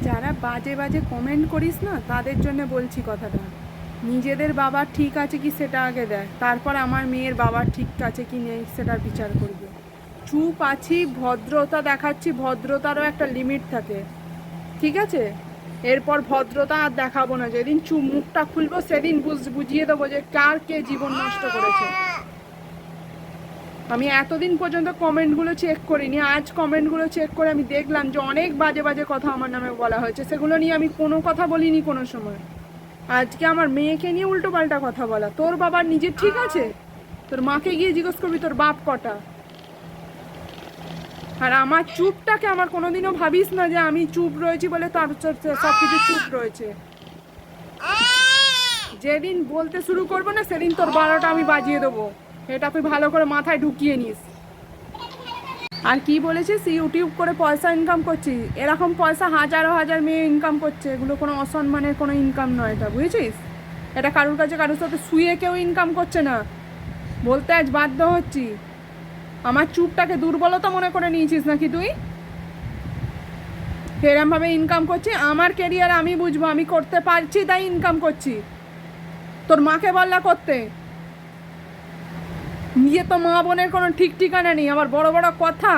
যারা বাজে বাজে কমেন্ট করিস না তাদের জন্য বলছি কথাটা। নিজেদের বাবা ঠিক আছে কি সেটা আগে দেখ, তারপর আমার মেয়ের বাবা ঠিক আছে কি নেই সেটার বিচার করবে। চুপ আছি, ভদ্রতা দেখাচ্ছি, ভদ্রতারও একটা লিমিট থাকে, ঠিক আছে? এরপর ভদ্রতা আর দেখাবো না, যেদিন চুপ মুখটা খুলবো সেদিন বুঝিয়ে দেবো যে কার কে জীবন নষ্ট করেছে। আমি এতদিন পর্যন্ত কমেন্টগুলো চেক করিনি, আজ কমেন্টগুলো চেক করে আমি দেখলাম যে অনেক বাজে বাজে কথা আমার নামে বলা হয়েছে, সেগুলো নিয়ে আমি কোনো কথা বলিনি কোনো সময়। আজকে আমার মেয়েকে নিয়ে উল্টো পাল্টা কথা বলা। তোর বাবার নিজের ঠিক আছে? তোর মাকে গিয়ে জিজ্ঞেস করবি তোর বাপ কটা। আর আমার চুপটাকে আমার কোনোদিনও ভাবিস না যে আমি চুপ রয়েছি বলে তার সব কিছু চুপ রয়েছে। যেদিন বলতে শুরু করবো না সেদিন তোর 12টা আমি বাজিয়ে দেবো, এটা তুই ভালো করে মাথায় ঢুকিয়ে নিস। আর কি বলেছিস ইউটিউব করে পয়সা ইনকাম করছিস, এরকম পয়সা হাজারো হাজার মেয়ে ইনকাম করছে, এগুলো কোনো অসম্মানের কোনো ইনকাম নয়, এটা বুঝেছিস? এটা কারুর কাছে কারোর সাথে শুয়ে কেউ ইনকাম করছে না, বলতে আজ বাধ্য হচ্ছি। আমার চুপটাকে দুর্বলতা মনে করে নিয়েছিস নাকি তুই? এরমভাবে ইনকাম করছি, আমার কেরিয়ার আমি বুঝবো, আমি করতে পারছি তাই ইনকাম করছি। তোর মাকে বললা করতে, নিজে তো মা বোনের কোনো ঠিক ঠিকানা নেই, আবার বড় বড় কথা।